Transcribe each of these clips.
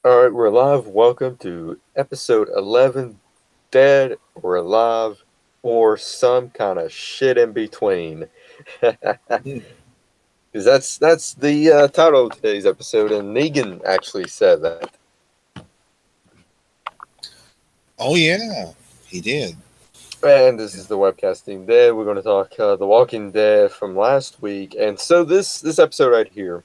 All right, we're live. Welcome to episode 11, Dead or Alive or some kind of shit in between. Hmm. Because that's the title of today's episode, and Negan actually said that. Oh yeah, he did. And this Yeah. is the WebCasting Dead. We're going to talk The Walking Dead from last week. And so this episode right here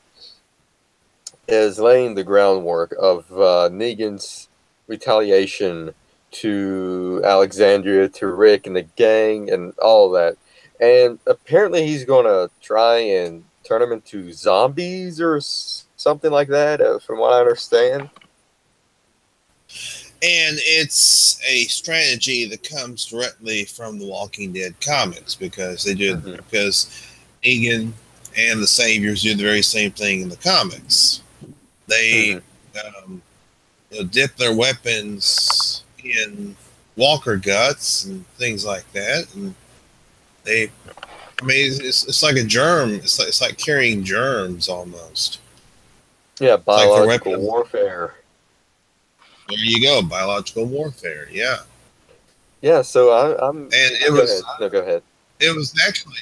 is laying the groundwork of Negan's retaliation to Alexandria, to Rick and the gang, and all that. And apparently, he's going to try and turn them into zombies or something like that, from what I understand. And it's a strategy that comes directly from the Walking Dead comics because Mm-hmm. Negan and the Saviors do the very same thing in the comics. They Mm-hmm. um, dip their weapons in Walker guts and things like that, and they. I mean, it's like a germ. It's like carrying germs almost. Yeah, It's like their biological weapons. warfare. There you go, biological warfare. Yeah, Yeah, so I'm. and Go ahead. No, go ahead. it was actually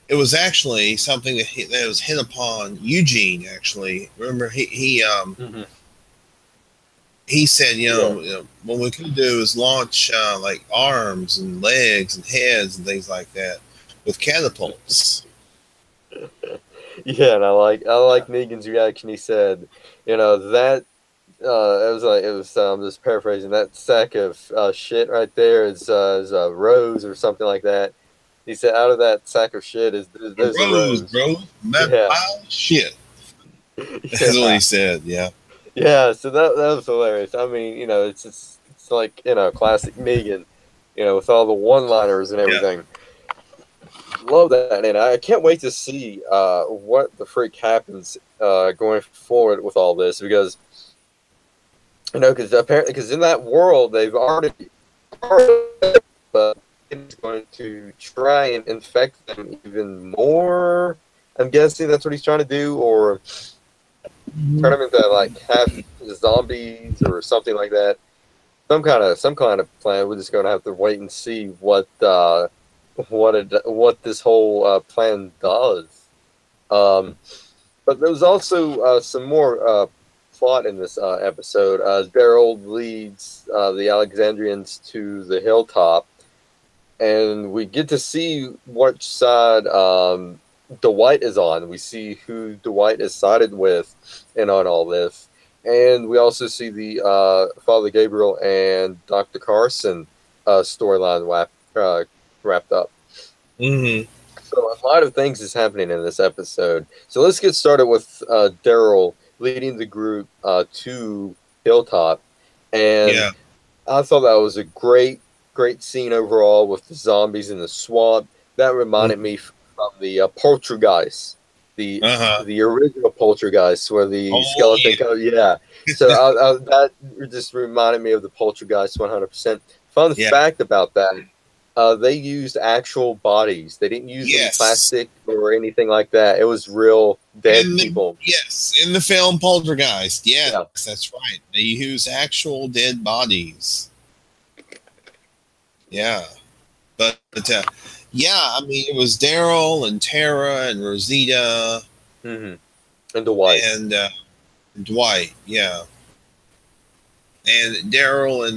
it was actually something that was hit upon Eugene. Actually, remember Mm-hmm. he said, Yeah. what we could do is launch like arms and legs and heads and things like that with catapults. Yeah, and I like Negan's reaction. He said, that it was just paraphrasing, that sack of shit right there is a rose or something like that. He said, out of that sack of shit A there's a rose, rose. bro. That Yeah, pile of shit. Is what yeah, he said. Yeah. yeah. So that was hilarious. I mean, it's like classic Negan, with all the one-liners and Yeah. everything. Love that, and I can't wait to see what the freak happens going forward with all this, because because apparently, because in that world they've already, but it's going to try and infect them even more. I'm guessing that's what he's trying to do, or turn Mhm. them into like half zombies or something like that. Some kind of plan. We're just going to have to wait and see what this whole plan does. Um, but there was also some more plot in this episode. Daryl leads the Alexandrians to the hilltop, and we get to see which side Dwight is on. We see who Dwight is sided with, and on all this. And we also see the Father Gabriel and Dr. Carson storyline wrapped up. Mhm. So a lot of things is happening in this episode. So let's get started with Daryl leading the group to Hilltop, and Yeah. I thought that was a great scene overall with the zombies in the swamp. That reminded Mhm. me from the Poltergeist, the Uh huh. the original Poltergeist, where the Oh skeleton comes. Yeah, so that just reminded me of the Poltergeist 100%. Fun yeah. fact about that: they used actual bodies. They didn't use any Yes. plastic or anything like that. It was real dead In the people. yes, in the film Poltergeist. Yes, Yeah. that's right. They use actual dead bodies. Yeah, but yeah, I mean it was Daryl and Tara and Rosita Hmm. And the white. and Dwight. Yeah, and Daryl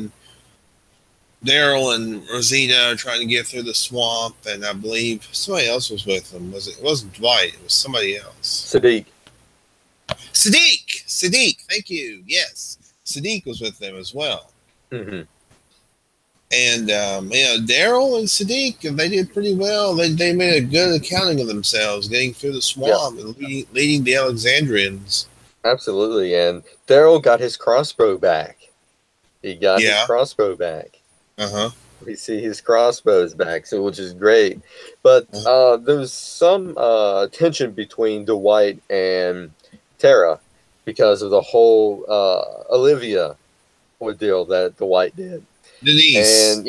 and Rosita are trying to get through the swamp, and I believe somebody else was with them. Was it? It wasn't Dwight. It was somebody else. Sadiq. Sadiq. Sadiq. Thank you. Yes, Sadiq was with them as well. Hmm. And Daryl and Sadiq, they did pretty well. They made a good accounting of themselves, getting through the Yeah. swamp and leading the Alexandrians. Absolutely, and Daryl got his crossbow back. He got his Yeah. crossbow back. Uh huh. We see his crossbows back, so which is great. But Uh-huh. there's some tension between Dwight and Tara because of the whole Olivia ordeal that Dwight did, Denise. and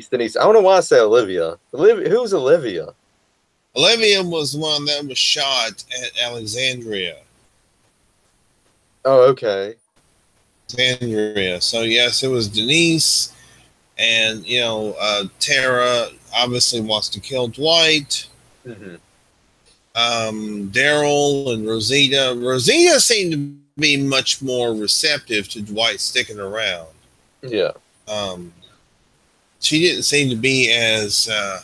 Denise. I don't know why I say Olivia. Olivia, who's Olivia? Olivia was the one that was shot at Alexandria. Oh, okay. Alexandria. So yes, it was Denise, and Tara obviously wants to kill Dwight. Mm-hmm. Daryl and Rosita. Rosita seemed to be much more receptive to Dwight sticking around. Yeah. Um, she didn't seem to be as what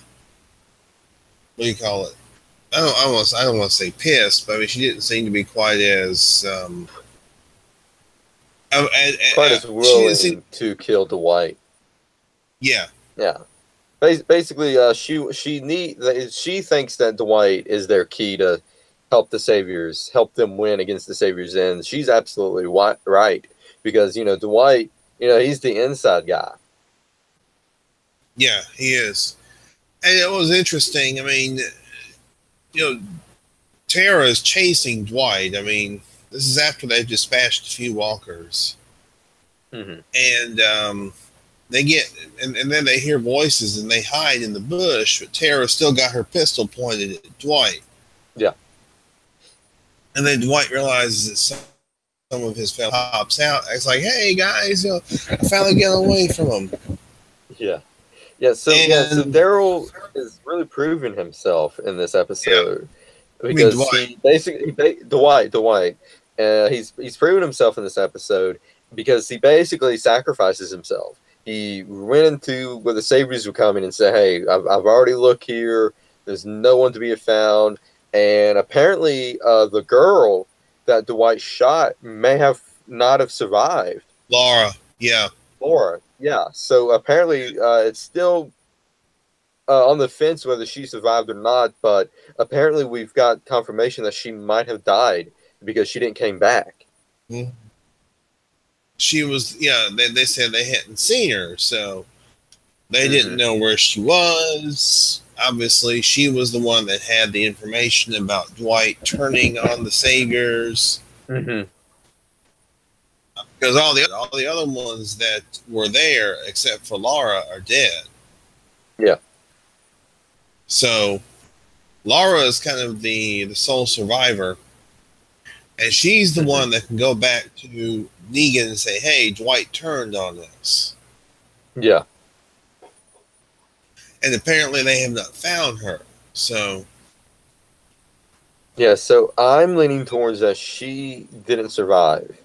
do you call it? I don't want to say pissed, but I mean she didn't seem to be quite as Quite as she didn't seem. willing to kill Dwight. Yeah, Yeah. Basically, she thinks that Dwight is their key to help the Saviors, help them win against the Saviors, and she's absolutely right because Dwight, he's the inside guy. yeah, he is, and it was interesting. I mean, Tara is chasing Dwight. I mean, this is after they've dispatched a few walkers, Mm-hmm. and they get, and then they hear voices and they hide in the bush. But Tara still got her pistol pointed at Dwight. Yeah. And then Dwight realizes that some of his fellow hops out. It's like, hey guys, I finally get away from him. Yeah. Yeah. So Daryl is really proving himself in this episode because Dwight. he basically Dwight. He's proven himself in this episode because he basically sacrifices himself. He went into where the Saviors were coming and said, "Hey, I've already looked here. There's no one to be found." And apparently, the girl that Dwight shot may have not have survived. Laura, yeah. Laura, yeah. So apparently, it's still on the fence whether she survived or not. But apparently, we've got confirmation that she might have died because she didn't came back. Mm-hmm. She was, yeah. They said they hadn't seen her, so they didn't know where she was. Obviously, she was the one that had the information about Dwight turning on the Saviors. Mm-hmm. Because all the other ones that were there, except for Laura, are dead. Yeah. So Laura is kind of the sole survivor, and she's the one that can go back to Negan and say, "Hey, Dwight turned on us." Yeah. And apparently they have not found her. So yeah, so I'm leaning towards that she didn't survive.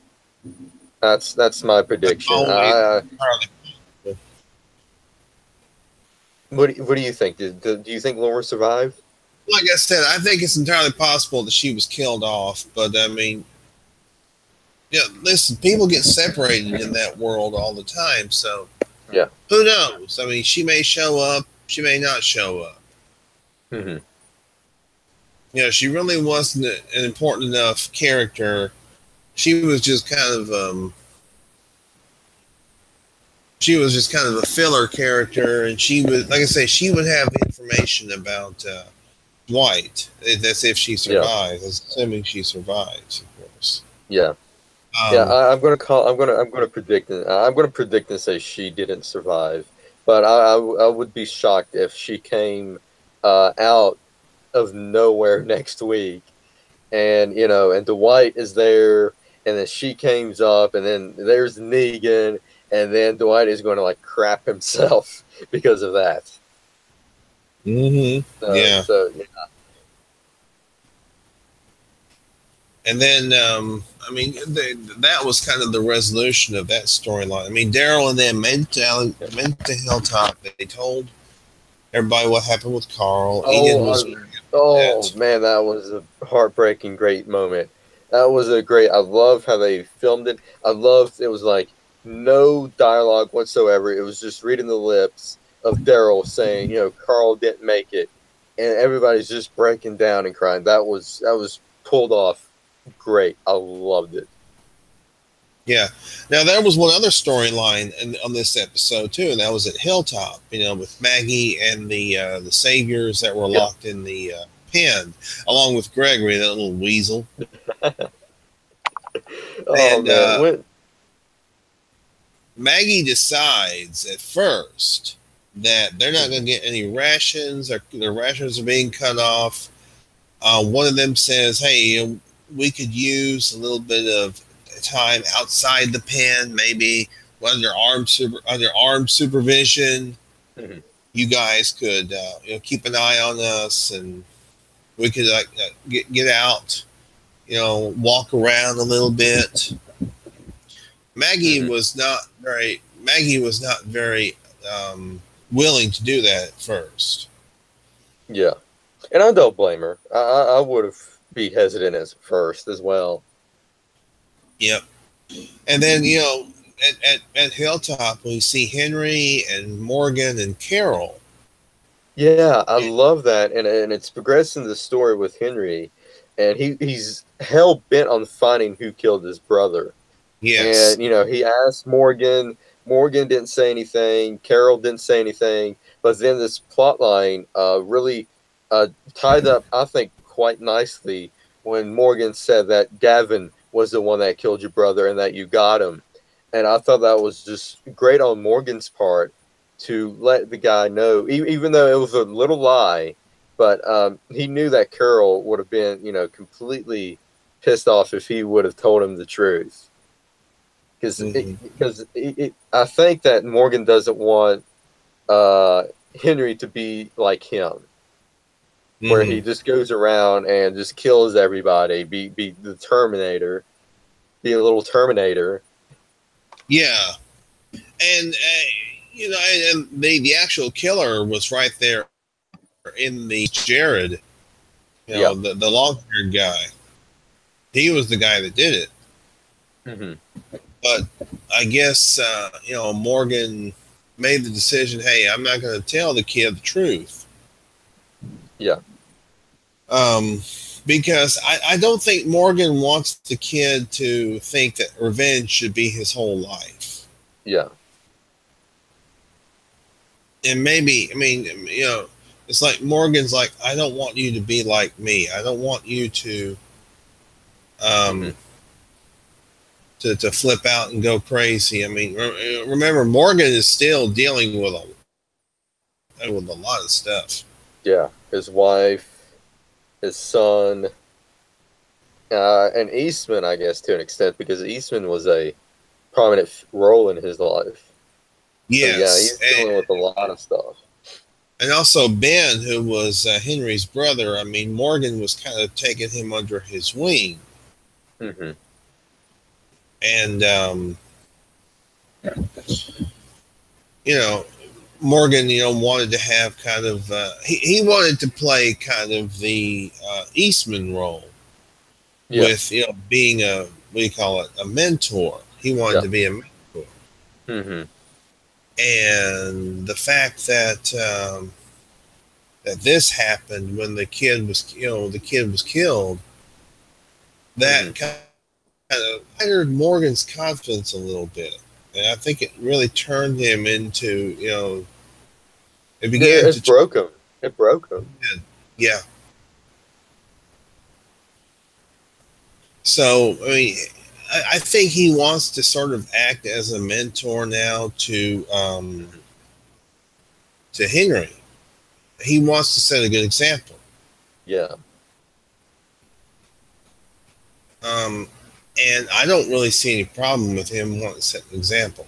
That's my prediction. What do you think? Do you think Laura survived? Like I said, I think it's entirely possible that she was killed off. But I mean, listen, people get separated in that world all the time. So yeah, who knows? I mean, she may show up. She may not show up. Mm-hmm. She really wasn't an important enough character. She was just kind of a filler character, and she would, like I say, she would have information about Dwight. That's if she survives. That's assuming she survives, of course. Yeah. I'm going to predict and say she didn't survive. But I would be shocked if she came out of nowhere next week, and and Dwight is there, and then she comes up, and then there's Negan, and then Dwight is going to like crap himself because of that. Mm-hmm. Yeah. So yeah. And then, I mean, that was kind of the resolution of that storyline. I mean, Daryl and them went to Hilltop. They told everybody what happened with Carl. Man, that was a heartbreaking, great moment. That was I love how they filmed it. I loved it was like no dialogue whatsoever. It was just reading the lips of Daryl saying, Carl didn't make it, and everybody's just breaking down and crying. That was pulled off great. I loved it. Yeah. Now there was one other storyline on this episode too, and that was at Hilltop. With Maggie and the Saviors that were locked in the pen, along with Gregory, that little weasel. Maggie decides at first that they're not going to get any rations. Their rations are being cut off. One of them says, "Hey, we could use a little bit of time outside the pen, maybe under armed supervision. Mhm. You guys could keep an eye on us, and we could get out, walk around a little bit. Mhm. Maggie was not very willing to do that at first. Yeah, and I don't blame her. I would have be hesitant at first as well. Yep. And then at Hilltop we see Henry and Morgan and Carol. Yeah, I love that, and it's progressing the story with Henry, and he's hell bent on finding who killed his brother. Yes. And he asked Morgan. Morgan didn't say anything. Carol didn't say anything. But then this plot line really tied up, I think, quite nicely when Morgan said that Gavin was the one that killed your brother and that you got him. And I thought that was just great on Morgan's part to let the guy know, even though it was a little lie, but he knew that Carol would have been, completely pissed off if he would have told him the truth. Hmm. Because I think that Morgan doesn't want Henry to be like him, where he Hmm. just goes around and just kills everybody, be the Terminator, be a little Terminator. Yeah. And and the actual killer was right there in the Jared, Yeah. the long haired guy. He was the guy that did it. Hmm. But I guess Morgan made the decision. Hey, I'm not going to tell the kid the truth. Yeah. Um, because I don't think Morgan wants the kid to think that revenge should be his whole life. Yeah. And maybe, I mean, it's like Morgan's like, I don't want you to be like me. I don't want you to Hmm. um, to flip out and go crazy. I mean, remember Morgan is still dealing with a lot of stuff. Yeah. His wife, his son, and Eastman, I guess, to an extent, because Eastman was a prominent role in his life. So yeah, Yes, he's dealing with a lot of stuff. and also Ben, who was Henry's brother. I mean, Morgan was kind of taking him under his wing, Hmm. and you know, Morgan, wanted to have kind of he wanted to play kind of the Eastman role Yeah. with being a what do you call it, a mentor. He wanted Yeah. to be a mentor, Hmm. and the fact that that this happened when the kid was killed, Hmm. that kind of fired Morgan's confidence a little bit, and I think it really turned him into it began It to broke him. It broke him. yeah. So I mean, I think he wants to sort of act as a mentor now to Henry. He wants to set a good example. Yeah. Um, and I don't really see any problem with him wanting to set an example.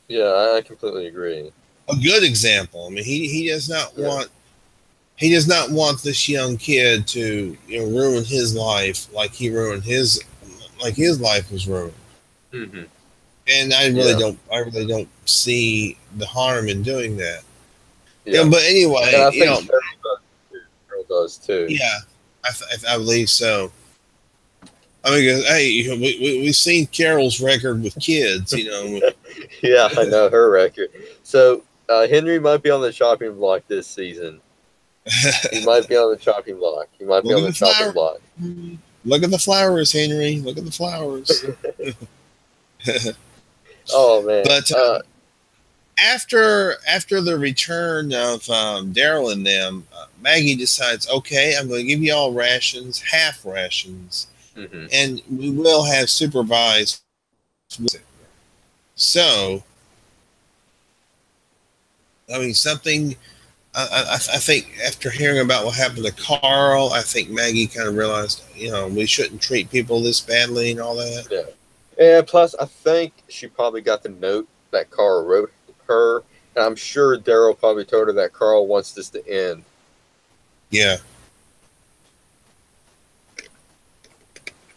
Yeah, I completely agree. A good example. I mean, he does not Yeah. want this young kid to ruin his life like his life was ruined. Hmm. And Yeah. I really don't see the harm in doing that. Yeah. But And anyway, I think Cheryl does too. yeah, I believe so. I mean, 'cause, hey, we've seen Carol's record with kids, Yeah, I know her record. So Henry might be on the chopping block this season. He might be on the chopping block. He might be Look on at the the chopping flower. block. Look at the flowers, Henry. Look at the flowers. Oh man. But after the return of Daryl and them, Maggie decides, okay, I'm going to give you all rations, half rations, Hmm. and we will have supervised visit. So, I mean, something I think after hearing about what happened to Carl, I think Maggie kind of realized, we shouldn't treat people this badly and all that. Yeah. And plus, I think she probably got the note that Carl wrote her, and I'm sure Daryl probably told her that Carl wants this to end. Yeah.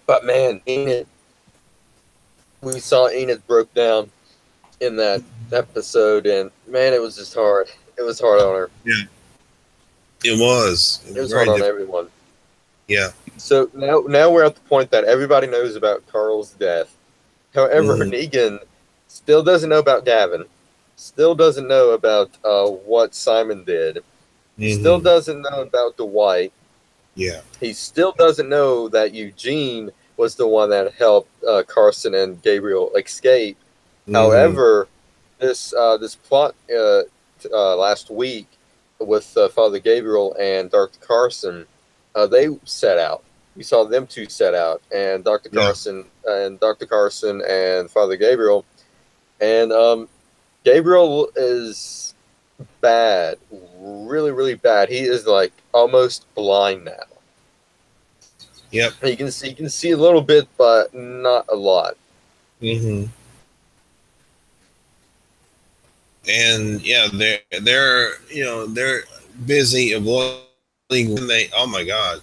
But man, Enid, we saw Enid broke down in that episode, and man, it was just hard. It was hard on her. Yeah. It was. It It was was hard very on difficult. everyone. Yeah. So now we're at the point that everybody knows about Carl's death. However, Mm-hmm. Negan still doesn't know about Gavin. Still doesn't know about what Simon did. Still Mm-hmm. doesn't know about Dwight. Yeah. He still doesn't know that Eugene was the one that helped Carson and Gabriel escape. Mm-hmm. However, this plot last week with Father Gabriel and Dr. Carson, they set out. We saw them two set out, and Yeah. Dr. Carson and Father Gabriel, and Gabriel is bad, really, really bad. He is like almost blind now. Yep. You can see a little bit, but not a lot. Mm-hmm. And yeah, they're busy avoiding when they. Oh my God.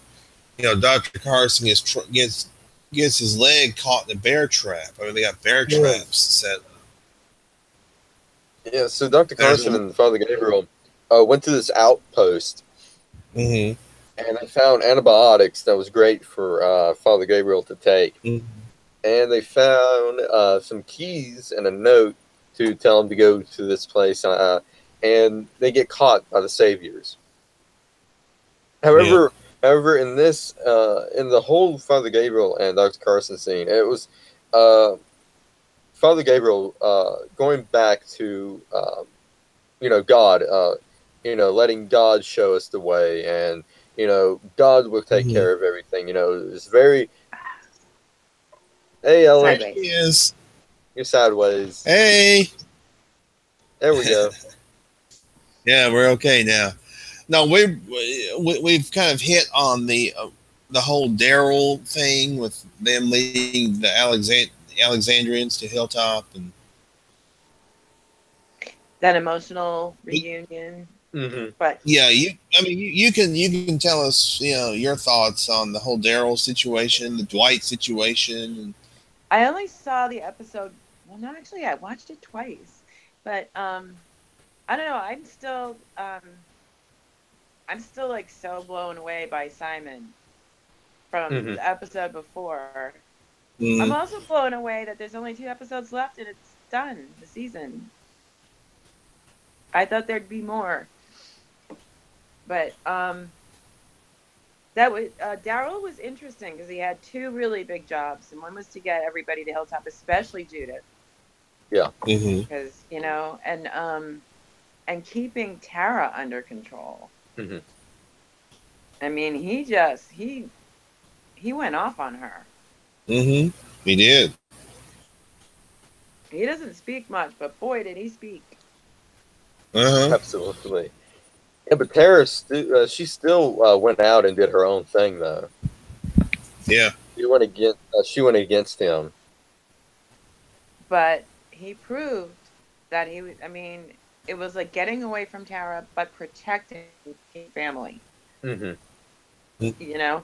Dr. Carson gets his leg caught in a bear trap. I mean, they got bear Yeah. traps set. Yeah. So Dr. There's. Carson and Father Gabriel went to this outpost, Mm-hmm. and they found antibiotics that was great for Father Gabriel to take. Mm-hmm. And they found some keys and a note to tell him to go to this place. And they get caught by the saviors. Yeah. However, in this, in the whole Father Gabriel and Dr. Carson scene, it was uh, Father Gabriel going back to God, letting God show us the way, and God will take Mm-hmm. care of everything. It's very. Hey, Ellen, There he Sideways. is. you're sideways. Hey. There we go. Yeah, we're okay now. No, we've kind of hit on the whole Daryl thing with them leading the Alexandrians to Hilltop, and That emotional reunion. Hmm. But yeah, you can tell us your thoughts on the whole Daryl situation, the Dwight situation, and I only saw the episode. Well, no, actually, I watched it twice. But I don't know. I'm still like so blown away by Simon from Hmm. the episode before. I'm mm, also blown away that there's only 2 episodes left and it's done, the season. I thought there'd be more. But that was Daryl was interesting because he had two really big jobs, and one was to get everybody to Hilltop, especially Judith, Yeah. mm-hmm. because and keeping Tara under control. Hmm. I mean, he went off on her. Mm-hmm. He did. He doesn't speak much, but boy, did he speak. Uh-huh. Absolutely. Yeah, but Tara, she still went out and did her own thing, though. Yeah. She went against him. But he proved that he was. I mean, it was like getting away from Tara, but protecting his family. Hmm. You know,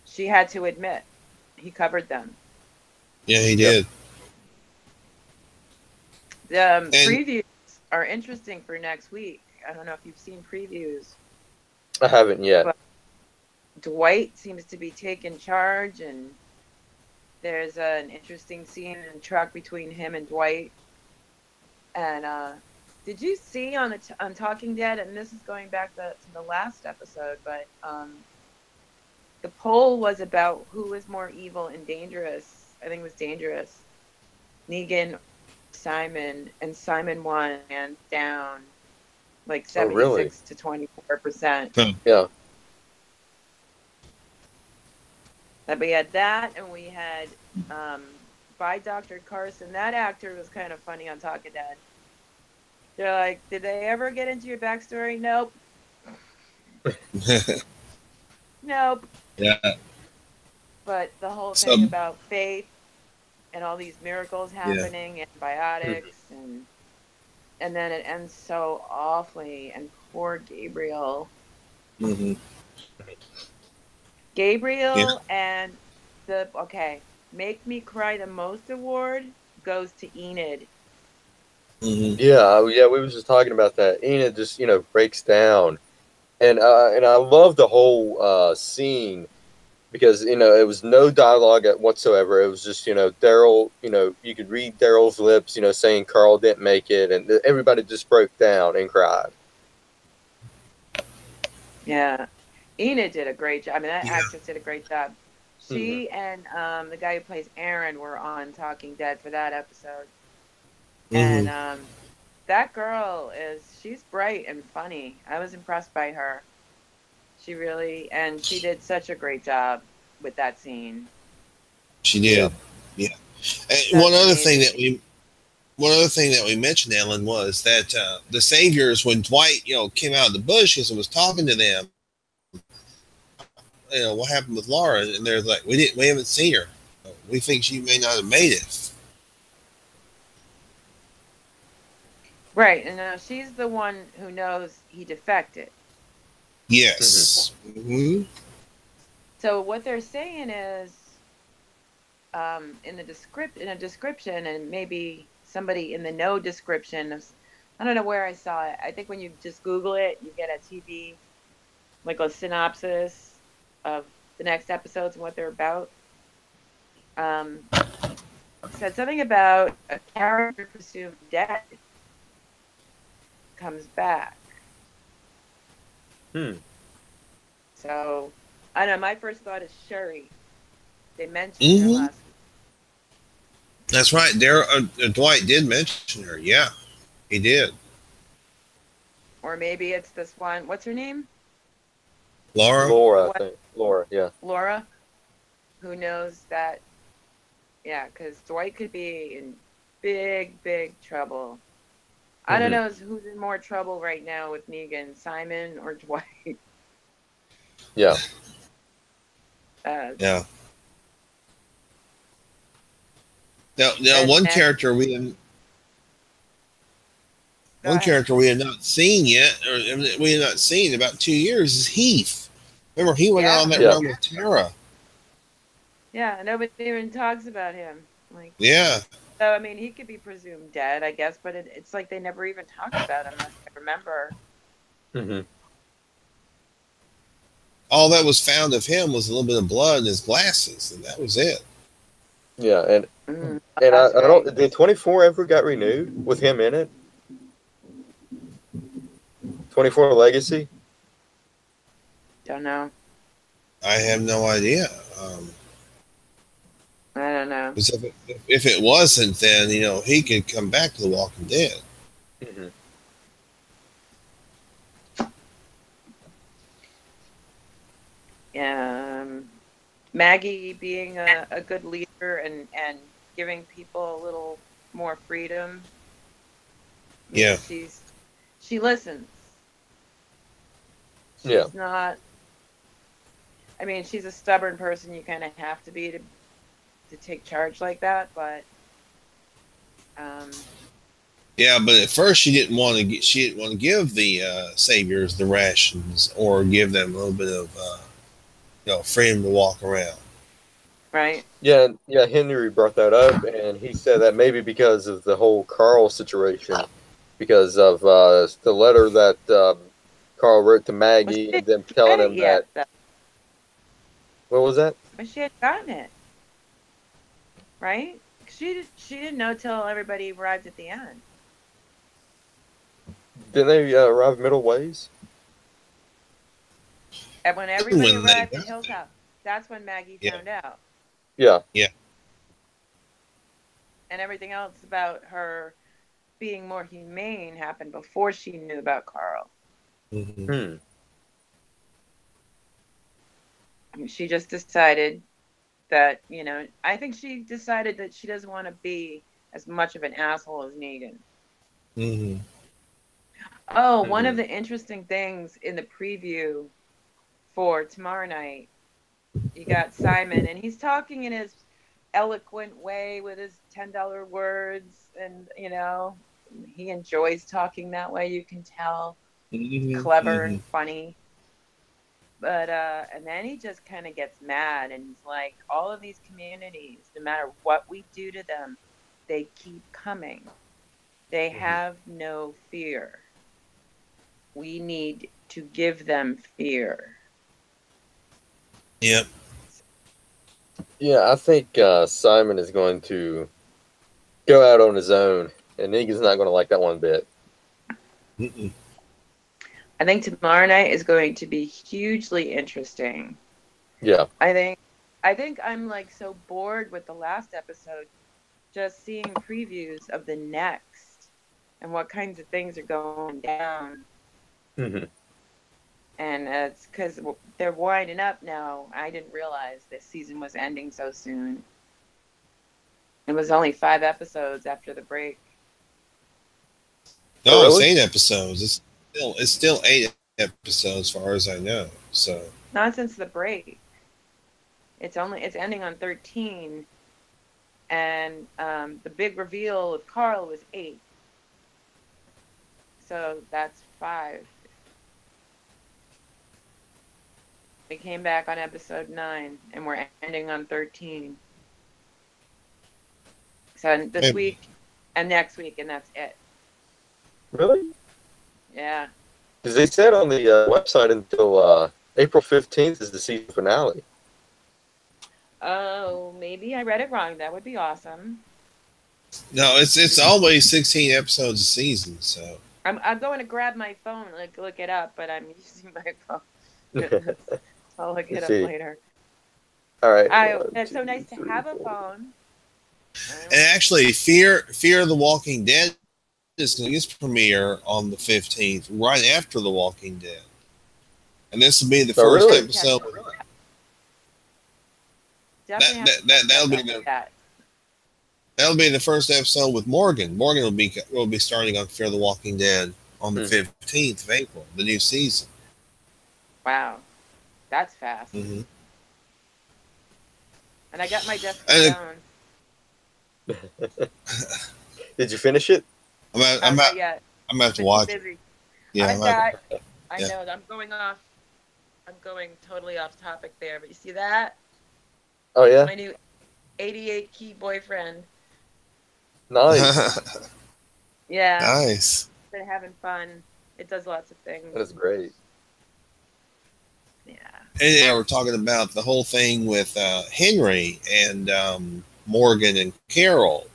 she had to admit he covered them. Yeah, he Yep. did. The And previews are interesting for next week. I don't know if you've seen previews, I haven't yet. but Dwight seems to be taking charge, and there's an interesting scene in the truck between him and Dwight. And did you see on Talking Dead? And this is going back to the last episode, but the poll was about who was more evil and dangerous. I think it was Dangerous, Negan, Simon, and Simon won hands down, like Oh, really? 76 to 24%. Yeah. But we had that, and we had by Dr. Carson. That actor was kind of funny on Talking Dead. They're like, did they ever get into your backstory? Nope. Nope. Yeah. But the whole thing Some. about faith and all these miracles Yeah. happening, antibiotics, and then it ends so awfully. And poor Gabriel. Hmm. Yeah. Gabriel and the Make Me Cry the Most award goes to Enid. Hmm. Yeah, we was just talking about that. Enid just breaks down, and I love the whole scene because it was no dialogue whatsoever. It was just Daryl. You could read Daryl's lips, saying Carl didn't make it, and everybody just broke down and cried. Yeah. Enid did a great job. I mean, that Yeah. actress did a great job. Hmm. She and the guy who plays Aaron were on Talking Dead for that episode. Hmm. And that girl she's bright and funny. I was impressed by her. And she did such a great job with that scene. She Yeah. did. Yeah. And That's amazing. one other thing that we mentioned, Ellen, was that the Saviors, when Dwight, came out of the bushes and was talking to them, what happened with Laura? And they're like, we haven't seen her. We think she may not have made it. Right. And now she's the one who knows he defected. Hmm. Yes. Hmm. So what they're saying is in a description, and maybe somebody in the know description of, I don't know where I saw it. I think when you just Google it, you get a TV, like a synopsis of the next episodes and what they're about. Um, Said something about a character presumed dead comes back. Hmm. So I don't know. My first thought is Shuri. They mentioned her Hmm. last week, That's right. Dwight did mention her. Yeah, he did. or maybe it's this one. What's her name? Laura. The Laura, I one think. Laura, yeah. Laura, who knows that. Yeah, because Dwight could be in big, big trouble. I don't Hmm. know who's in more trouble right now with Negan, Simon or Dwight. Yeah. Uh, Yeah. Now and Maggie, go one ahead. character we have not seen yet, or we have not seen in about 2 years, is Heath. Remember, he went out on Yeah, that Yeah. run with Tara. yeah. Nobody even talks about him. Like, Yeah. so I mean, he could be presumed dead, I guess, but it's like they never even talked about him unless I remember. Hmm. All that was found of him was a little bit of blood in his glasses, and that was it. Yeah, Oh, and that's I right. don't. Did 24 ever got renewed with him in it? 24 Legacy. Don't know. I have no idea. I don't know. 'Cause if it wasn't, then he could come back to The Walking Dead. Hmm. Um, Maggie being a good leader and giving people a little more freedom. I mean, Yeah. she listens. Yeah. She's not. I mean, she's a stubborn person. You kind of have to be to take charge like that. But um, Yeah, but at first she didn't want to give the saviors the rations or give them a little bit of freedom to walk around. right. Yeah, yeah. Henry brought that up, and he said that maybe because of the whole Carl situation, because of the letter that Carl wrote to Well, she Maggie, and didn't them get telling it him that. yet, though. What was that? But she had gotten it, right? She didn't know till everybody arrived at the end. Didn't they arrive middle ways? And when everybody When they arrived at got there. Hilltop, that's when Maggie Yeah. found out. Yeah. Yeah. And everything else about her being more humane happened before she knew about Carl. Hmm. Hmm. I mean, she just decided that, I think she decided that she doesn't want to be as much of an asshole as Negan. Hmm. Oh, one of the interesting things in the preview for tomorrow night, you got Simon, and he's talking in his eloquent way with his $10 words, and he enjoys talking that way. You can tell clever and funny. But and then he just kind of gets mad, and he's like, all of these communities, no matter what we do to them, they keep coming. They have no fear. We need to give them fear. Yep. Yeah, I think Simon is going to go out on his own, and Negan's not going to like that one bit. Mm-mm. I think tomorrow night is going to be hugely interesting. Yeah. I think I'm like so bored with the last episode, just seeing previews of the next and what kinds of things are going down. Mm-hmm. And it's because they're winding up now. I didn't realize this season was ending so soon. It was only 5 episodes after the break. No, really? it's 8 episodes. It's still 8 episodes, as far as I know. So Not since the break. It's ending on 13, and the big reveal of Carl was 8. So that's 5. We came back on episode 9, and we're ending on 13. So this week and next week, and that's it. Really? Yeah. Because they said on the website until April 15th is the season finale. Oh, maybe I read it wrong. That would be awesome. no, it's always 16 episodes a season. So I'm going to grab my phone and look it up, but I'm using my phone. I'll look it up later. All right. It's so nice to have a phone. And actually, Fear of the Walking Dead is going to premiere on the 15th, right after The Walking Dead. And this will be the first episode. That'll be the first episode with Morgan. Morgan will be starting on Fear the Walking Dead on the 15th of April, the new season. Wow, that's fast. Mm-hmm. And I got my Jessica Jones. Did you finish it? I'm not yet. I'm gonna have to watch it. Yeah, I know. I'm going off. I'm going totally off topic there, but you see that? Oh yeah. My new 88 key boyfriend. Nice. Yeah. Nice. Been having fun. It does lots of things. That is great. Yeah. And we're talking about the whole thing with Henry and Morgan and Carol.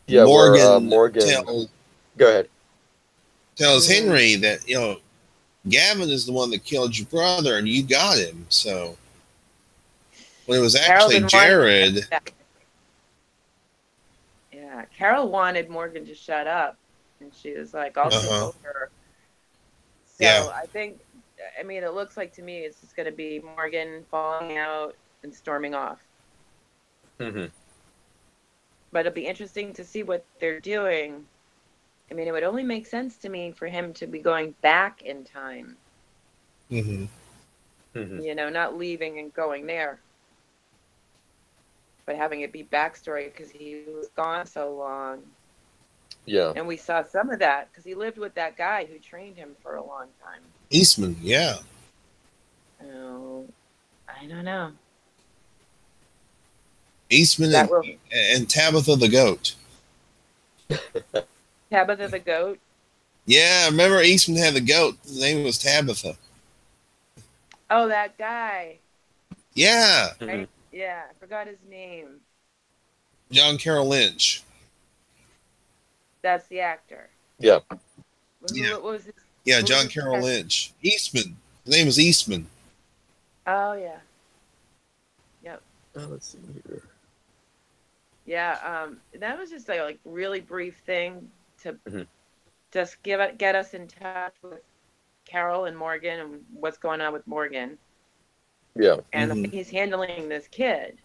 Yeah, Morgan go ahead. Tells Henry that, Gavin is the one that killed your brother and you got him. So when it was actually Jared. Yeah, Carol wanted Morgan to shut up, and she was like, I'll take over. So yeah. I mean, it looks like to me it's just going to be Morgan falling out and storming off. Mm-hmm. But it'll be interesting to see what they're doing. I mean, it would only make sense to me for him to be going back in time. Mm-hmm. Mm-hmm. Not leaving and going there. But having it be backstory because he was gone so long. Yeah. And we saw some of that because he lived with that guy who trained him for a long time. Eastman, yeah. Oh, I don't know. Eastman and Tabitha the Goat. Tabitha the Goat? Yeah, remember Eastman had the goat. His name was Tabitha. Oh, that guy. Yeah. Right? Yeah, I forgot his name. John Carroll Lynch. That's the actor. Yeah. What was his? Yeah, John Carroll Lynch. Eastman. His name was Eastman. Oh, yeah. Yep. Oh, let's see here. Yeah, that was just a really brief thing to just get us in touch with Carol and Morgan and what's going on with Morgan. Yeah. And he's handling this kid.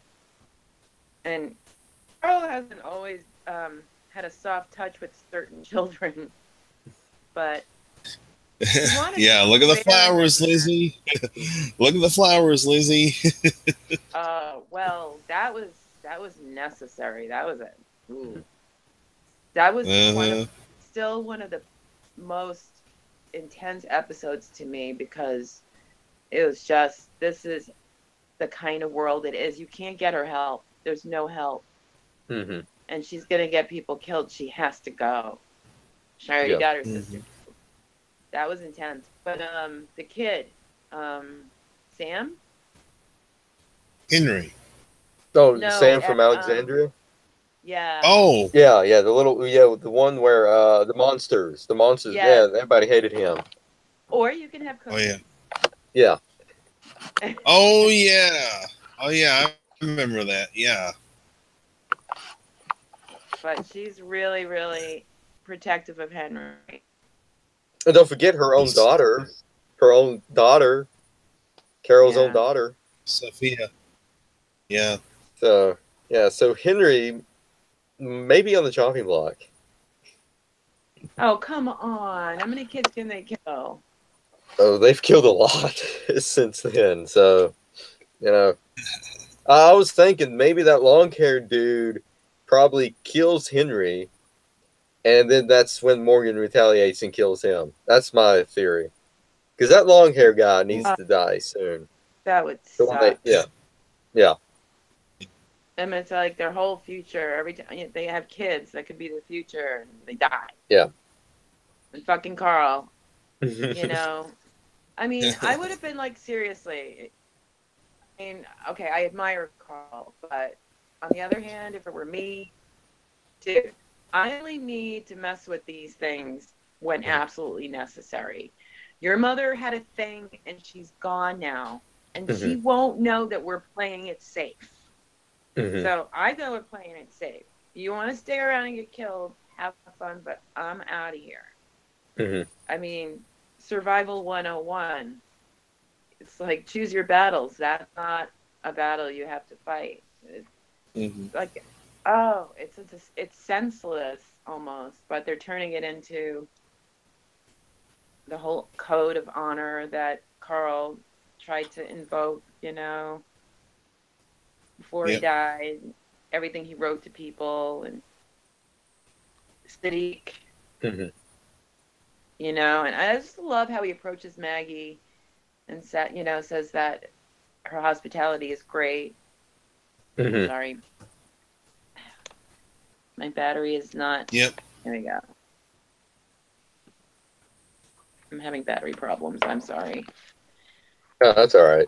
And Carol hasn't always had a soft touch with certain children. But wanted Yeah, look at the fair in flowers, there. Lizzie. Look at the flowers, Lizzie. Well, that was necessary. That was it. Ooh. That was Uh-huh. still one of the most intense episodes to me because it was just, this is the kind of world it is. You can't get her help. There's no help. Mm-hmm. And she's going to get people killed. She has to go. She already Yeah. got her Mhm. sister. That was intense. But the kid, Sam? Henry. Oh, No, Sam from Alexandria. yeah. Oh, Yeah, yeah, the one where the monsters. Yeah, Yes. everybody hated him. Or you can have oh yeah. Cookie. Yeah. Oh yeah. Oh yeah. I remember that. Yeah. But she's really, really protective of Henry. And don't forget her own daughter. Her own daughter. Carol's own Yeah. daughter. Sophia. Yeah. So yeah, so Henry maybe on the chopping block. Oh, come on. How many kids can they kill? Oh, they've killed a lot since then. So, you know, I was thinking maybe that long haired dude probably kills Henry, and then that's when Morgan retaliates and kills him. That's my theory. Because that long hair guy needs Uh, to die soon. that would The one suck. yeah, yeah. I mean, it's like their whole future. Every time they have kids, that could be their future, and they die. Yeah. And fucking Carl, you know. I mean, I would have been like, seriously. I mean, okay, I admire Carl, but on the other hand, if it were me, dude, I only need to mess with these things when absolutely necessary. Your mother had a thing, and she's gone now, and she won't know that we're playing it safe. So I go with playing it safe. You want to stay around and get killed, have fun, but I'm out of here. I mean, survival 101. It's like choose your battles. That's not a battle you have to fight. It's like, oh, it's senseless almost, but they're turning it into the whole code of honor that Carl tried to invoke, before he died. Everything he wrote to people and Sadiq, and I just love how he approaches Maggie and says that her hospitality is great. Sorry. My battery is not. Yep. There we go. I'm having battery problems. I'm sorry. Oh, that's all right.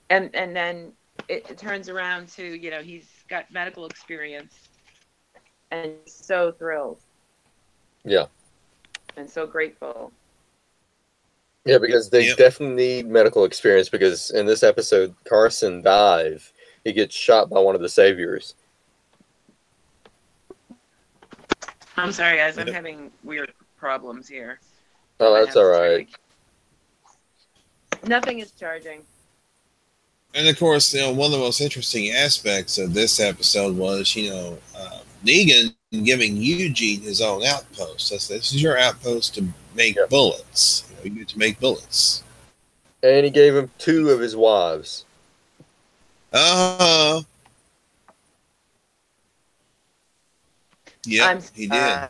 And then it turns around to, he's got medical experience and so thrilled. Yeah. And so grateful. Yeah, because they definitely need medical experience because in this episode, Carson dies. He gets shot by one of the saviors. I'm sorry, guys. I'm having weird problems here. Oh, that's all right. Nothing is charging. And of course, one of the most interesting aspects of this episode was, Negan giving Eugene his own outpost. This is your outpost to make bullets. You get to make bullets. And he gave him 2 of his wives. Yeah, he did.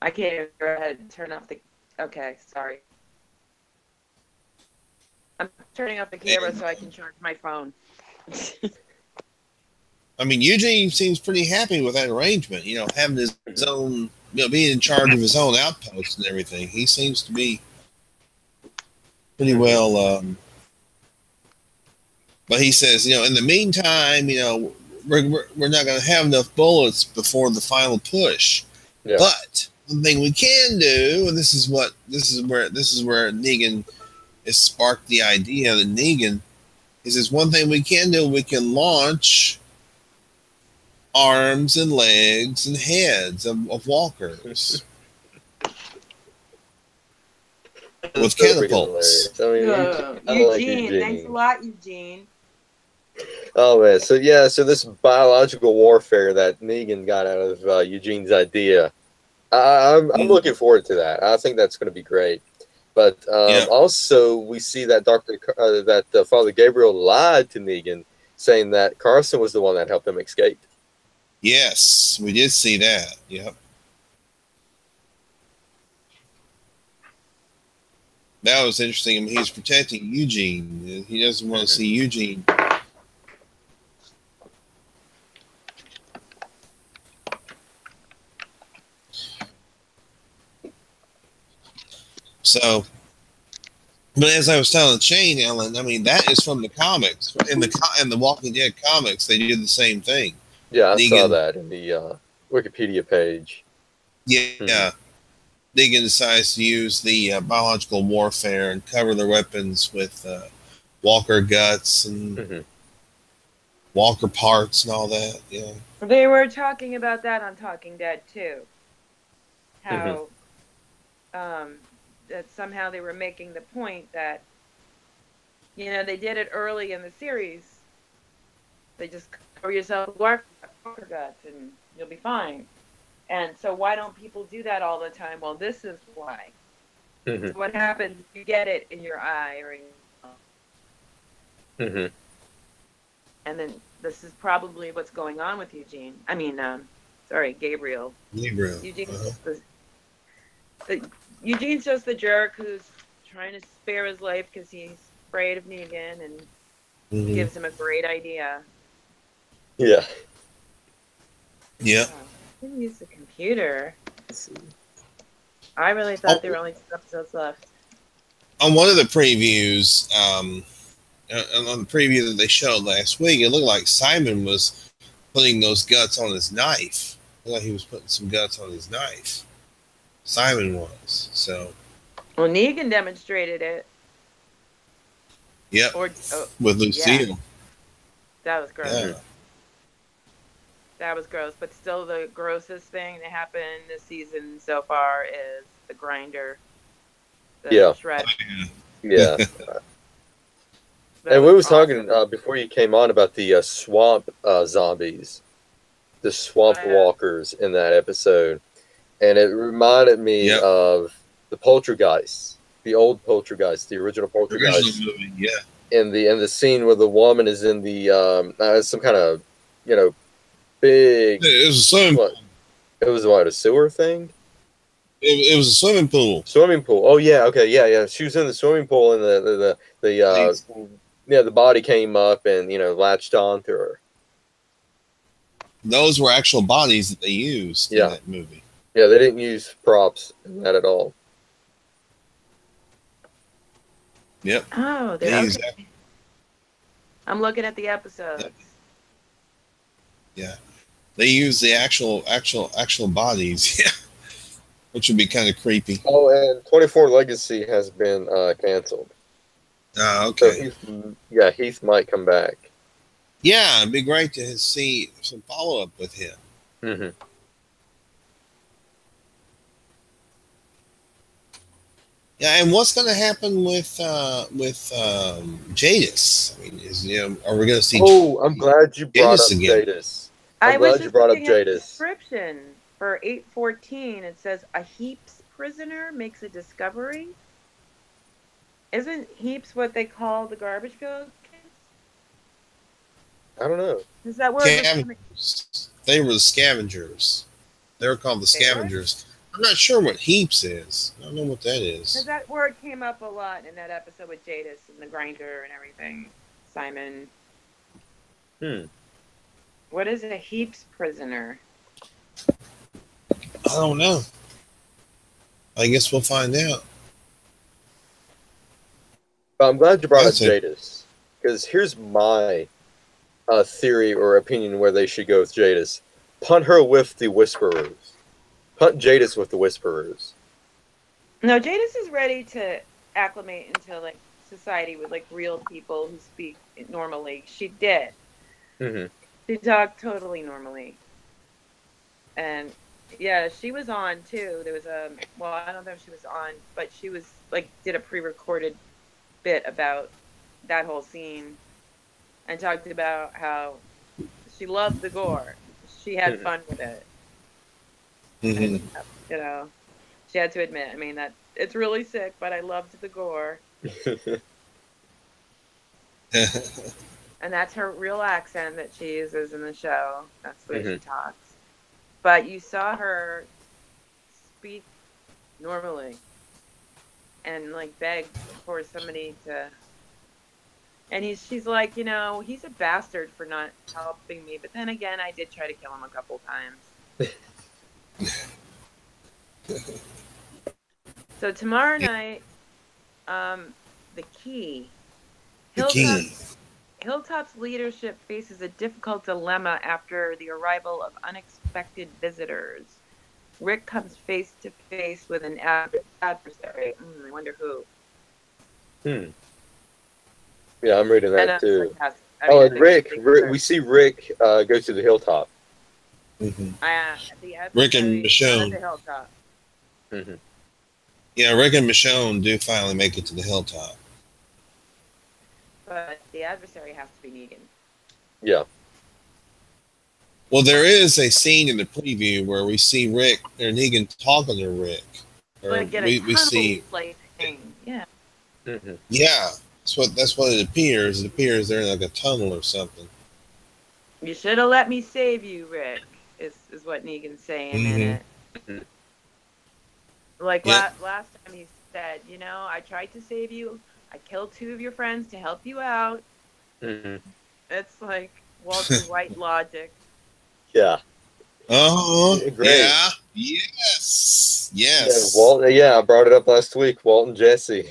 I can't even go ahead and turn off the. Okay, sorry. I'm turning off the camera so I can charge my phone. I mean, Eugene seems pretty happy with that arrangement. Having his own, being in charge of his own outpost and everything. He seems to be pretty well. But he says, in the meantime, we're not going to have enough bullets before the final push. Yeah. But one thing we can do, and this is where Negan has sparked the idea that Negan is one thing we can do. We can launch arms and legs and heads of walkers with catapults. I mean, Eugene, thanks a lot, Eugene. Oh man, so this biological warfare that Negan got out of Eugene's idea I'm looking forward to that. I think that's going to be great. But Yeah. also, we see that Father Gabriel lied to Negan, saying that Carson was the one that helped him escape. Yes, we did see that. Yep. That was interesting. I mean, he's protecting Eugene. He doesn't want to see Eugene. So, but as I was telling Shane, Ellen, I mean, that is from the comics. In the Walking Dead comics, they did the same thing. Yeah, I saw Negan, that in the Wikipedia page. yeah, Negan decides to use the biological warfare and cover their weapons with Walker guts and Walker parts and all that. Yeah, They were talking about that on Talking Dead too. How that somehow they were making the point that, you know, they did it early in the series. They just cover yourself with Walker guts and you'll be fine. And so why don't people do that all the time? Well, this is why. So what happens if you get it in your eye or in your mouth? And then this is probably what's going on with Eugene. I mean, Gabriel. Eugene's just the jerk who's trying to spare his life because he's afraid of Negan and gives him a great idea. Yeah. Yeah. I can use the computer. I really thought there were only 2 episodes left. On one of the previews, on the preview that they showed last week, it looked like Simon was putting those guts on his knife. It looked like he was putting some guts on his knife. Simon was. So. Well, Negan demonstrated it. Yep. With Lucille. Yeah. That was gross. Yeah. That was gross. But still, the grossest thing that happened this season so far is the grinder. The shred. Yeah. And we was talking before you came on about the swamp zombies, the swamp walkers in that episode. And it reminded me of the Poltergeist, the old Poltergeist, the original Poltergeist. Movie, yeah. In the scene where the woman is in the some kind of, you know, big. It was a swimming pool. It was what, a sewer thing? It was a swimming pool. Swimming pool. Oh yeah, okay, yeah. She was in the swimming pool, and the body came up and, you know, latched on to her. Those were actual bodies that they used in that movie. Yeah, they didn't use props in that at all. Yep. Oh, okay. I'm looking at the episodes. Yeah, they use the actual bodies. Yeah, which would be kind of creepy. Oh, and 24 Legacy has been canceled. Okay. So Heath might come back. Yeah, it'd be great to see some follow up with him. Yeah, and what's going to happen with Jadis? I mean, are we going to see? Oh, I'm glad you brought up Jadis. I'm glad you brought up Jadis. Description for 814. It says a Heaps prisoner makes a discovery. Isn't Heaps what they call the garbage field kids? I don't know. Is that word? They were the scavengers. They were called the scavengers. I'm not sure what Heaps is. I don't know what that is. Because that word came up a lot in that episode with Jadis and the grinder and everything. Simon. What is a Heaps prisoner? I don't know. I guess we'll find out. But I'm glad you brought up Jadis. Because here's my theory or opinion where they should go with Jadis. Punt her with the Whisperers. Punt Jadis with the Whisperers. No, Jadis is ready to acclimate into like society with like real people who speak normally. She did. She talked totally normally. And yeah, she was on too. There was I don't know if she was on, but she was like did a pre-recorded bit about that whole scene and talked about how she loved the gore. She had fun with it. Mm-hmm. And she had to admit, I mean, that it's really sick, but I loved the gore. And that's her real accent that she uses in the show. That's the way she talks. But you saw her speak normally and like beg for somebody to. And she's like, he's a bastard for not helping me. But then again, I did try to kill him a couple times. So tomorrow night, the key. Hilltop's leadership faces a difficult dilemma after the arrival of unexpected visitors. Rick comes face to face with an adversary. I wonder who. Yeah, I'm reading that too. And Rick, we see Rick go to the hilltop. Rick and Michonne. The hilltop. Yeah, Rick and Michonne do finally make it to the hilltop. But the adversary has to be Negan. Yeah. Well, there is a scene in the preview where we see Rick or Negan talking to Rick. Or we see. Yeah. Yeah, that's what it appears. It appears they're in like a tunnel or something. You should have let me save you, Rick. Is what Negan's saying in it. Like last time he said, I tried to save you. I killed 2 of your friends to help you out. It's like Walter White logic. Yeah. Oh, great. Yeah. Yes. Yeah, I brought it up last week. Walt and Jesse.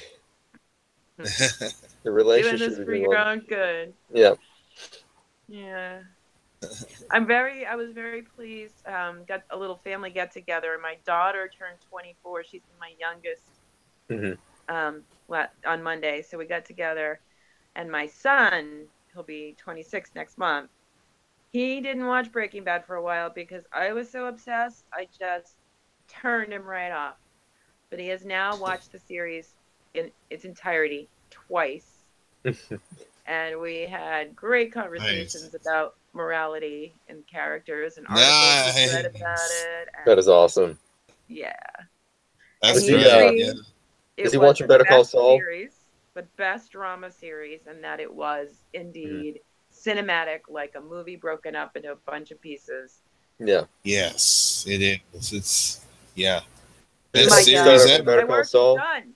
The relationship. Doing this for your own good. Yeah. Yeah. I was very pleased. Got a little family get together. My daughter turned 24. She's my youngest. On Monday, so we got together, and my son, he'll be 26 next month. He didn't watch Breaking Bad for a while because I was so obsessed. I just turned him right off. But he has now watched the series in its entirety twice, and we had great conversations about morality and characters and articles we read about it. That is awesome. Yeah. That's great. Is he watching Better Call Saul? The best drama series, and that it was indeed cinematic, like a movie broken up into a bunch of pieces. Yeah. Yes, it is. It's My work is done.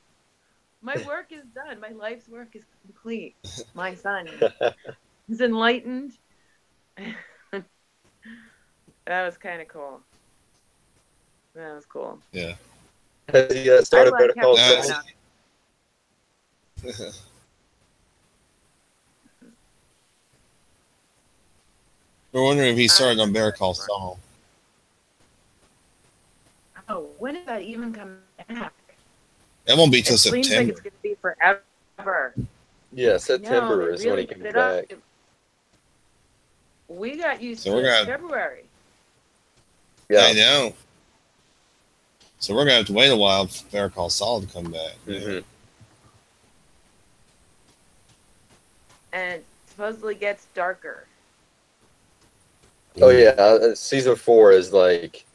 My work is done. My life's work is complete. My son is enlightened. That was kind of cool. That was cool. Yeah. Has he started Better Call Saul? We're wondering if he started on Better Call Saul. Oh, when is that even coming back? That won't be till September. It seems like it's going to be forever. Yeah, September is when he comes back. We got used to February. Yeah, I know. So we're going to have to wait a while for Better Call Saul to come back. And supposedly gets darker. Oh, yeah. Season 4 is like,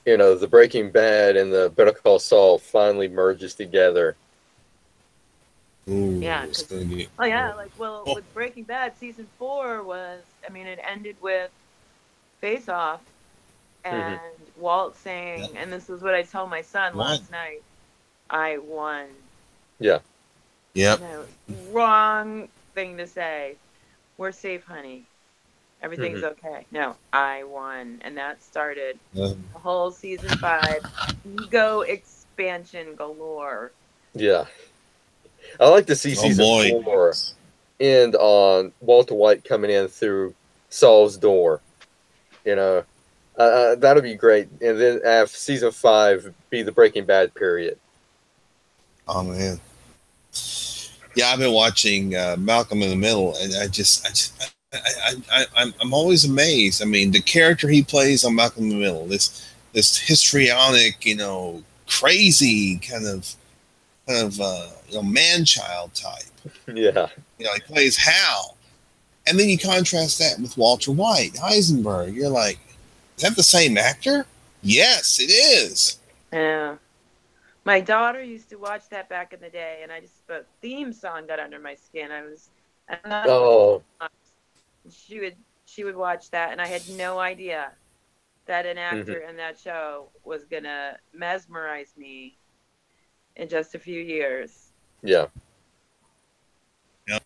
the Breaking Bad and the Better Call Saul finally merges together. Ooh, yeah. With Breaking Bad, Season 4 was, it ended with Face Off. And Walt saying, and this is what I told my son last night, I won. Yeah. Yep. No, wrong thing to say. We're safe, honey. Everything's okay. No, I won. And that started the whole Season 5 ego expansion galore. Yeah. I like to see Season 4 end on Walter White coming in through Saul's door. That'll be great. And then have Season 5 be the Breaking Bad period. Oh, man. Yeah, I've been watching Malcolm in the Middle, and I'm always amazed. The character he plays on Malcolm in the Middle, this histrionic, crazy kind of man-child type. Yeah. He plays Hal. And then you contrast that with Walter White, Heisenberg. You're like, is that the same actor? Yes, it is. Yeah. My daughter used to watch that back in the day, and the theme song got under my skin. I'm not Oh, she would she would watch that, and I had no idea that an hmm, actor in that show was gonna mesmerize me in just a few years. yeah. Yep.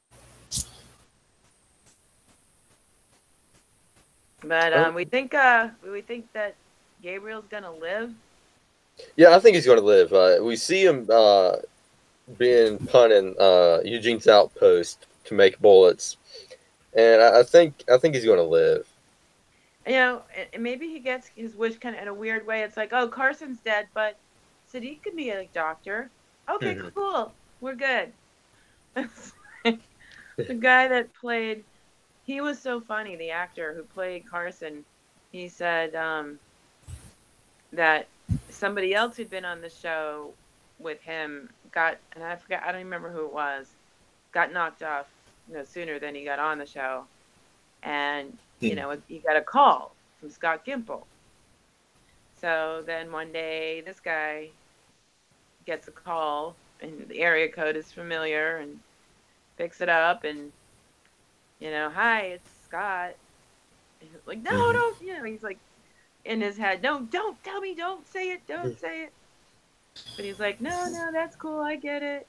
But Oh, we think that Gabriel's gonna live. yeah, I think he's going to live. We see him being punting Eugene's outpost to make bullets, and I think he's going to live. You know, and maybe he gets his wish kind of in a weird way. It's like, oh, Carson's dead, but Sadiq could be a doctor. Okay, Hmm. cool, we're good. The guy that played, he was so funny. The actor who played Carson, he said that somebody else who'd been on the show with him and I forgot, I don't remember who it was, got knocked off, sooner than he got on the show, and he got a call from Scott Gimple. So then one day, this guy gets a call, and the area code is familiar, and picks it up, and hi, it's Scott. And he's like, no, don't, he's like in his head, no, don't tell me, don't say it, don't say it. But he's like, no, that's cool, I get it.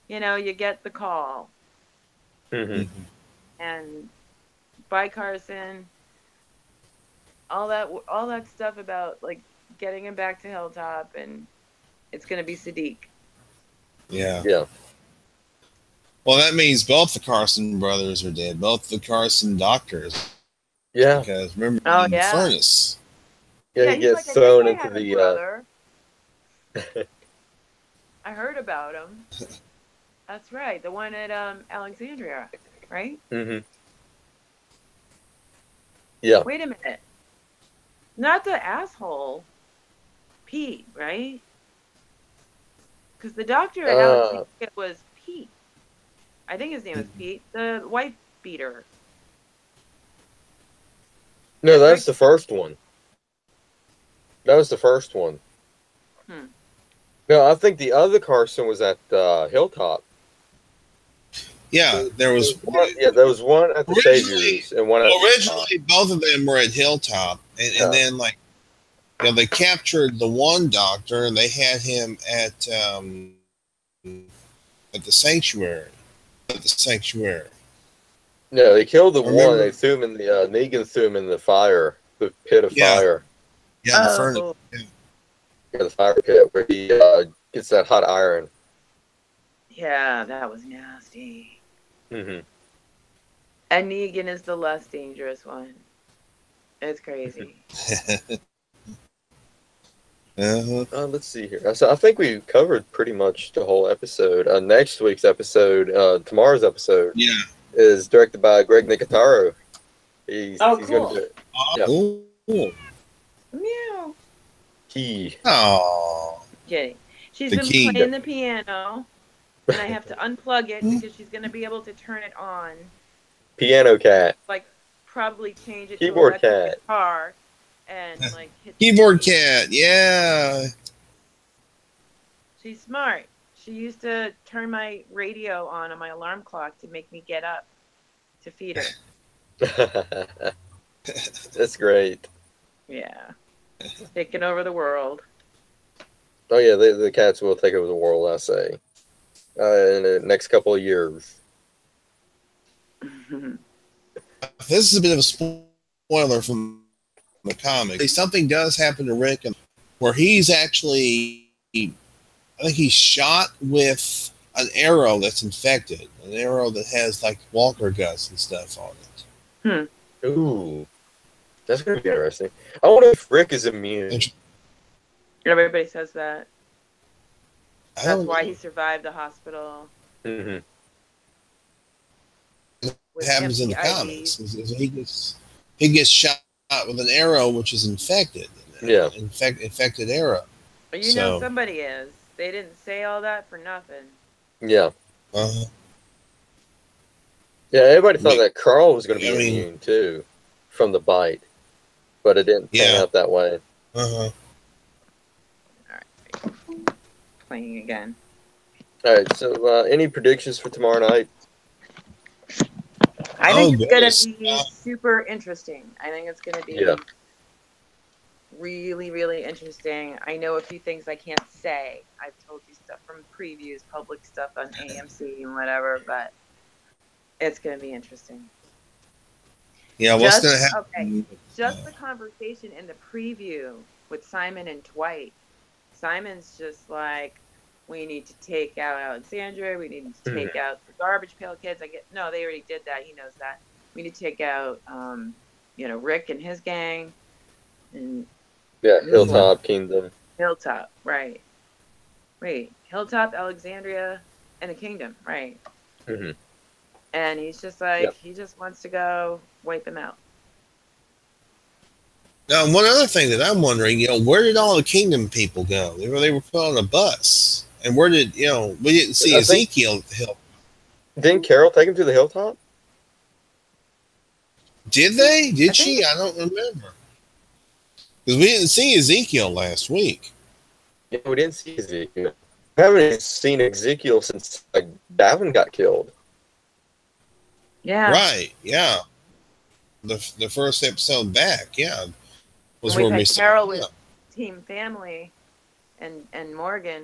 You get the call, Hmm. and by Carson, all that stuff about like getting him back to Hilltop, and it's gonna be Sadiq. Yeah. Yeah. Well, that means both the Carson brothers are dead. Both the Carson doctors. Yeah. Because remember Oh in the yeah, furnace. Yeah, he he's gets like, I think thrown I into had a the. brother. I heard about him. That's right, the one at Alexandria, right? Hmm. Yeah. Wait a minute, not the asshole Pete, right? Because the doctor at Alexandria was Pete. I think his name was Pete, the wife beater. No, That's that's right. the first one. That was the first one. Hmm. No, I think the other Carson was at Hilltop. Yeah, there was Yeah, there was one at the originally. Saviors and one at Hilltop. Originally, both of them were at Hilltop, and then like they captured the one doctor, and they had him at the sanctuary. At the sanctuary. No, they killed the I one. remember. They threw him in the Negan threw him in the fire, the pit of Yeah, fire. yeah, the furnace. Oh, Yeah, the fire pit where he gets that hot iron. yeah, that was nasty. Hmm. And Negan is the less dangerous one. It's crazy. Let's see here. So I think we covered pretty much the whole episode. Next week's episode, tomorrow's episode, Yeah. is directed by Greg Nicotero. He's going Cool. to do it. Yeah. Cool. Meow. Key. Oh. Kidding. She's The been key. playing the piano, and I have to unplug it because she's going to be able to turn it on. Piano cat. Like, probably change it Keyboard to electric cat. guitar and like hit the Keyboard keys. cat. Yeah. She's smart. She used to turn my radio on my alarm clock to make me get up to feed her. That's great. Yeah. Taking over the world. Oh yeah, the cats will take over the world, I say, in the next couple of years. This is a bit of a spoiler from the comic. Something does happen to Rick, where he's actually, I think he's shot with an arrow that's infected, an arrow that has like walker guts and stuff on it. Ooh, that's gonna be interesting. I wonder if Rick is immune. Everybody says that. I That's don't why know. he survived the hospital. Hmm. What happens in the empty comics IVs. is he gets shot with an arrow which is infected. Yeah. Infected arrow. But you know somebody is. They didn't say all that for nothing. Yeah. Uh-huh. Yeah, everybody thought that Carl was going to be I mean- immune too from the bite, but it didn't pan Yeah. out that way. Uh-huh. All right. Playing again. All right. So, any predictions for tomorrow night? I Oh, think it's going goodness. to be super interesting. I think it's going to be Yeah. really, really interesting. I know a few things I can't say. I've told you stuff from previews, public stuff on AMC and whatever, but it's going to be interesting. Yeah, what's going to happen? Okay, just the conversation in the preview with Simon and Dwight. Simon's just like, we need to take out Alexandria. We need to take out the garbage pail kids. No, they already did that. He knows that. We need to take out, Rick and his gang. And Yeah, Hilltop Kingdom. Hilltop, right. Wait, Hilltop, Alexandria, and the Kingdom, right. Mm-hmm. And he's just like, he just wants to go wipe them out. Now, one other thing that I'm wondering, where did all the Kingdom people go? They were put on a bus. And where did, we didn't see Ezekiel at the hill. Didn't Carol take him to the hilltop? Did they? Did she? I don't remember. Because we didn't see Ezekiel last week. Yeah, we didn't see Ezekiel. We haven't seen Ezekiel since Davin got killed. Yeah. Right, yeah. The first episode back, yeah. Was where we Carol with Team Family and Morgan.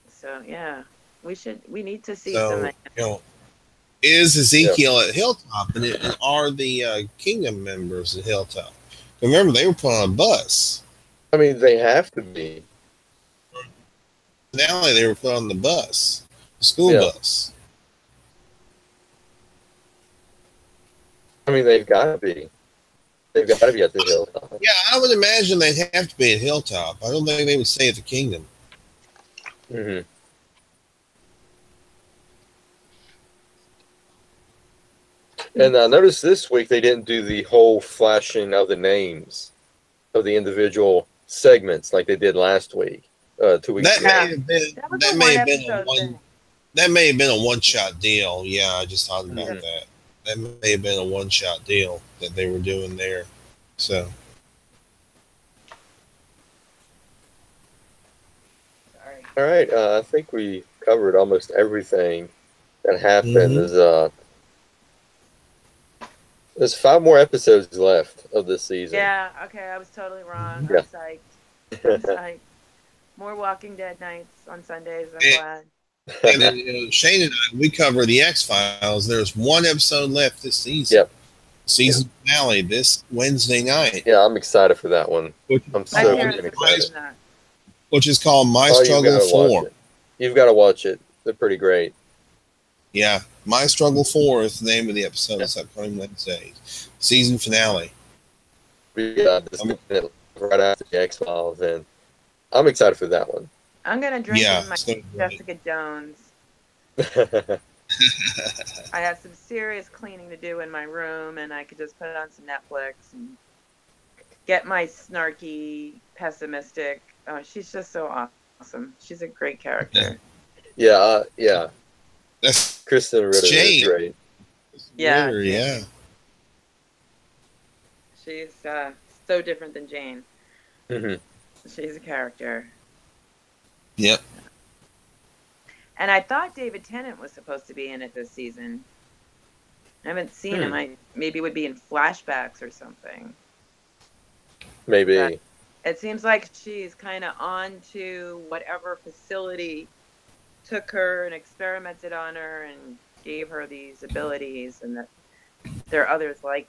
So yeah, we need to see something. Is Ezekiel at Hilltop, and are the Kingdom members at Hilltop? Remember, they were put on a bus. I mean, they have to be. Now they were put on the bus, the school bus. I mean, they've got to be. They've got to be at the Hilltop. Yeah, I would imagine they'd have to be at Hilltop. I don't think they would stay at the Kingdom. Mm-hmm. And I noticed this week they didn't do the whole flashing of the names of the individual segments like they did last week, 2 weeks ago. That may have been a one-shot deal. Yeah, I just thought about that. That may have been a one-shot deal that they were doing there. So. All right, I think we covered almost everything that happened. There's 5 more episodes left of this season. Yeah, okay, I was totally wrong. I'm psyched. More Walking Dead nights on Sundays. I'm glad. And then, Shane and I, we cover the X-Files. There's 1 episode left this season. Yep. Season finale this Wednesday night. Yeah, I'm excited for that one. I'm so excited. Which is called My Struggle 4. You've got to watch it. They're pretty great. Yeah, My Struggle 4 is the name of the episode. It's upcoming Wednesday. Season finale. We got this right after the X-Files, and I'm excited for that one. I'm going to drink my Jessica Jones. I have some serious cleaning to do in my room, and I could just put on some Netflix and get my snarky, pessimistic. Oh, she's just so awesome. She's a great character. Yeah. That's Kristen Ritter is great. Yeah. Ritter, yeah. She's so different than Jane. Mm-hmm. She's a character. Yep. And I thought David Tennant was supposed to be in it this season. I haven't seen him. Maybe it would be in flashbacks or something. Maybe. But it seems like she's kind of on to whatever facility took her and experimented on her and gave her these abilities, and that there are others like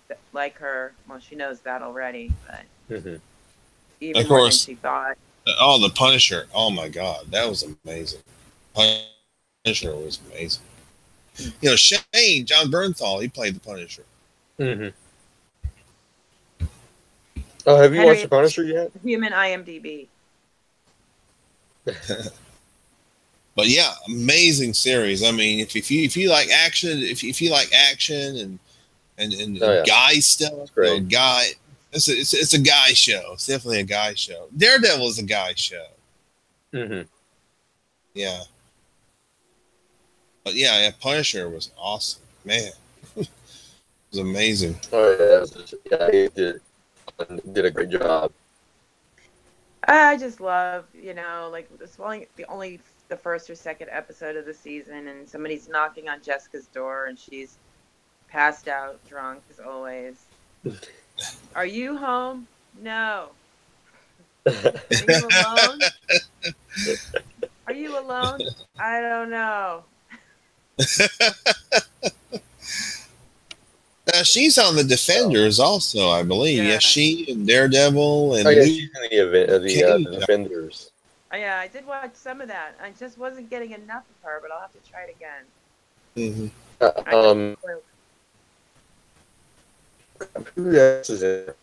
her. Well, she knows that already, but even more than she thought. Oh, the Punisher! Oh my God, that was amazing. Punisher was amazing. Shane, John Bernthal, he played the Punisher. Mm-hmm. Oh, have you watched the Punisher yet? Human IMDb. But yeah, amazing series. I mean, if you like action, if you like action and guy stuff, guy. It's a guy show. It's definitely a guy show. Daredevil is a guy show. Mm-hmm. Yeah. But yeah, Punisher was awesome, man. was amazing. Oh yeah, he did a great job. I just love, like it's only the first or second episode of the season, and somebody's knocking on Jessica's door, and she's passed out, drunk as always. Are you home? No. Are you alone? Are you alone? I don't know. She's on the Defenders also, I believe. Yeah, she and Daredevil and she's in the event of the Defenders. Oh, yeah, I did watch some of that. I just wasn't getting enough of her, but I'll have to try it again. Who else is in there?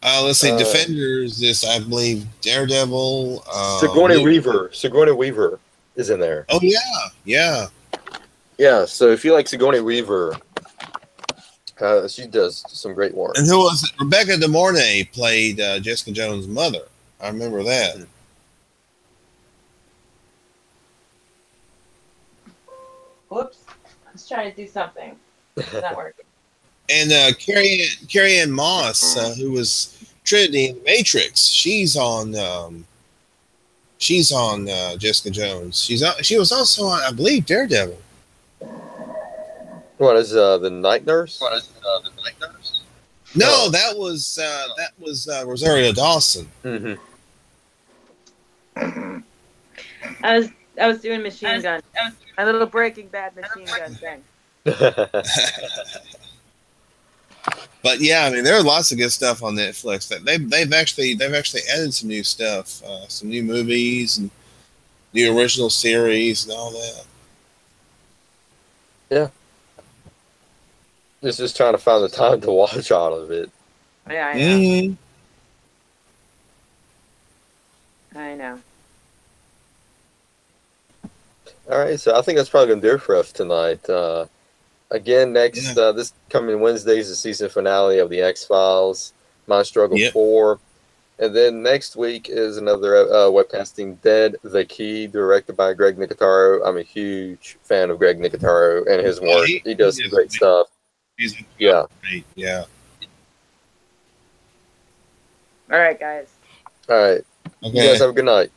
Let's see, Defenders is, I believe, Daredevil. Sigourney Weaver. Sigourney Weaver is in there. Oh, yeah. Yeah, so if you like Sigourney Weaver, she does some great work. And who was it? Rebecca De Mornay played Jessica Jones' mother. I remember that. Whoops. I was trying to do something. It's not working. And Carrie-Anne Moss, who was Trinity in The Matrix, she's on Jessica Jones. She was also on, I believe, Daredevil. What is the night nurse? No, that was Rosario Dawson. Mm-hmm. I was doing machine gun. My little Breaking Bad machine gun thing. But yeah, I mean, there are lots of good stuff on Netflix. That they've actually added some new stuff, some new movies and new original series and all that. Yeah. It's just trying to find the time to watch all of it. Yeah, I know. Mm-hmm. I know. All right, so I think that's probably going to do it for us tonight. Again, this coming Wednesday is the season finale of The X-Files, Mind Struggle 4. And then next week is another webcasting, Dead the Key, directed by Greg Nicotero. I'm a huge fan of Greg Nicotero and his work. He does some great stuff. Yeah. All right, guys. All right. Okay. You guys have a good night.